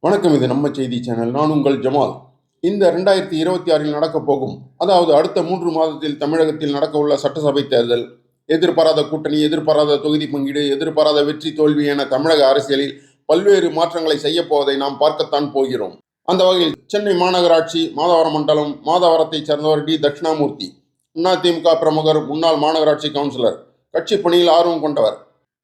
வணக்கம். இது நம்ம செய்தி சேனல். நான் உங்கள் ஜமால். இந்த 2026 நடக்கப் போகும், அதாவது அடுத்த 3 மாதத்தில் தமிழகத்தில் நடக்க உள்ள சட்டசபை தேர்தல், எதிர்பாராத கூட்டணி, எதிர்பாராத தொகுதி பங்கீடு, எதிர்பாராத வெற்றி தோல்வி என தமிழக அரசியலில் பல்வேறு மாற்றங்களை செய்ய போவதை நாம் பார்க்கத்தான் போகிறோம். அந்த வகையில் சென்னை மாநகராட்சி மாதவரம் மண்டலம் மாதவரத்தைச் சேர்ந்தவர் டி தட்சிணாமூர்த்தி. அதிமுக பிரமுகர், முன்னாள் மாநகராட்சி கவுன்சிலர், கட்சி பணியில் ஆர்வம் கொண்டவர்.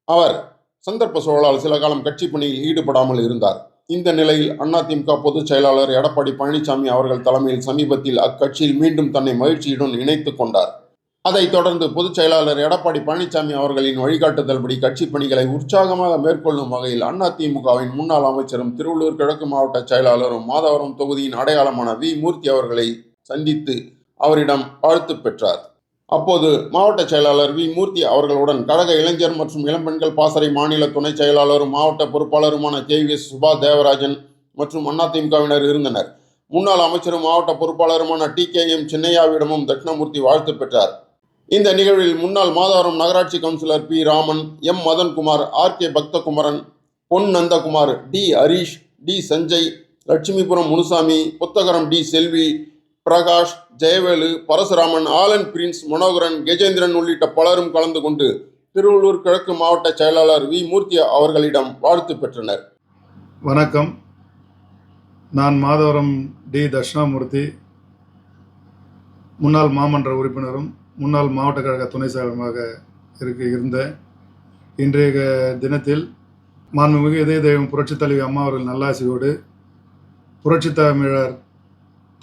அவர் சந்தர்ப்ப சூழலால் சில காலம் கட்சி பணியில் ஈடுபடாமல் இருந்தார். இந்த நிலையில் அதிமுக பொதுச் செயலாளர் எடப்பாடி பழனிசாமி அவர்கள் தலைமையில் சமீபத்தில் அக்கட்சியில் மீண்டும் தன்னை மகிழ்ச்சியுடன் இணைத்துக் கொண்டார். அதைத் தொடர்ந்து பொதுச் செயலாளர் எடப்பாடி பழனிசாமி அவர்களின் வழிகாட்டுதல்படி கட்சி பணிகளை உற்சாகமாக மேற்கொள்ளும் வகையில் அதிமுகவின் முன்னாள் அமைச்சரும் திருவள்ளூர் கிழக்கு மாவட்ட செயலாளரும் மாதவரம் தொகுதியின் அடையாளமான வி மூர்த்தி அவர்களை சந்தித்து அவரிடம் வாழ்த்து பெற்றார். அப்போது மாவட்ட செயலாளர் வி மூர்த்தி அவர்களுடன் கழக இளைஞர் மற்றும் இளம்பெண்கள் பாசறை மாநில துணை செயலாளரும் மாவட்ட பொறுப்பாளருமான KVS சுபா தேவராஜன் மற்றும் அதிமுகவினர் இருந்தனர். முன்னாள் அமைச்சரும் மாவட்ட பொறுப்பாளருமான TKM சின்னையாவிடமும் தட்சிணாமூர்த்தி வாழ்த்து பெற்றார். இந்த நிகழ்வில் முன்னாள் மாதவரம் நகராட்சி councillor P Raman, M Madhankumar, RK Bhakthakumaran, Pon Nandakumar, D Harish, D Sanjay, Lakshmipuram Munusamy, Puthagaram D Selvi, Prakash, Jayavelu, Parasuraman, Alan Prince, Manoharan, Gajendran உள்ளிட்ட பலரும் கலந்து கொண்டு திருவள்ளூர் கிழக்கு மாவட்ட செயலாளர் வி மூர்த்தி அவர்களிடம் வாழ்த்து பெற்றனர். வணக்கம். நான் மாதவரம் டி தட்சிணாமூர்த்தி, முன்னாள் மாமன்ற உறுப்பினரும் முன்னாள் மாவட்ட கழக துணை செயலருமாக இருந்தேன். இன்றைய தினத்தில் மாண்புமிகு இதய தெய்வம் புரட்சித் தலைவி அம்மா அவர்கள் நல்லாசியோடு, புரட்சித் தமிழர்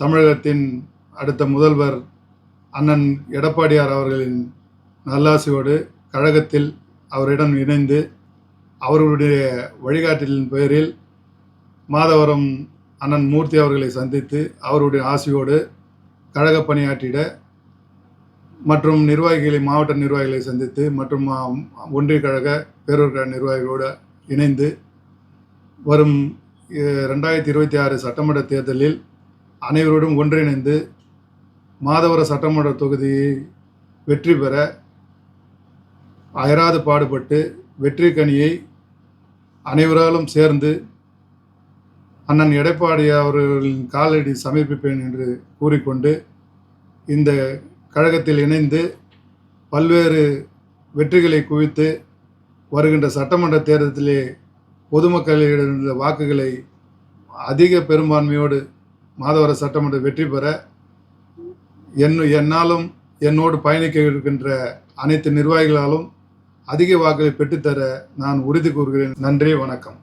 தமிழகத்தின் அடுத்த முதல்வர் அண்ணன் எடப்பாடியார் அவர்களின் நல்லாசியோடு கழகத்தில் அவரிடம் இணைந்து அவர்களுடைய வழிகாட்டலின் பெயரில் மாதவரம் அண்ணன் மூர்த்தி அவர்களை சந்தித்து அவருடைய ஆசியோடு கழக பணியாற்றிட மற்றும் நிர்வாகிகளை, மாவட்ட நிர்வாகிகளை சந்தித்து மற்றும் ஒன்றிய கழக பேரூர் கழக நிர்வாகிகளோடு இணைந்து வரும் 2026 சட்டமன்ற தேர்தலில் அனைவரோடும் ஒன்றிணைந்து மாதவர சட்டமன்ற தொகுதியை வெற்றி பெற அயராது பாடுபட்டு வெற்றி கனியை அனைவராலும் சேர்ந்து அண்ணன் எடப்பாடி அவர்களின் காலடி சமர்ப்பிப்பேன் என்று கூறிக்கொண்டு, இந்த கழகத்தில் இணைந்து பல்வேறு வெற்றிகளை குவித்து வருகின்ற சட்டமன்ற தேர்தலிலே பொதுமக்களிடம் வாக்குகளை அதிக பெரும்பான்மையோடு மாதவர சட்டமன்ற வெற்றி பெற என்னாலும் என்னோடு பயணிக்க இருக்கின்ற அனைத்து நிர்வாகிகளாலும் அதிக வாக்குகளை பெற்றுத்தர நான் உறுதி கூறுகிறேன். நன்றி, வணக்கம்.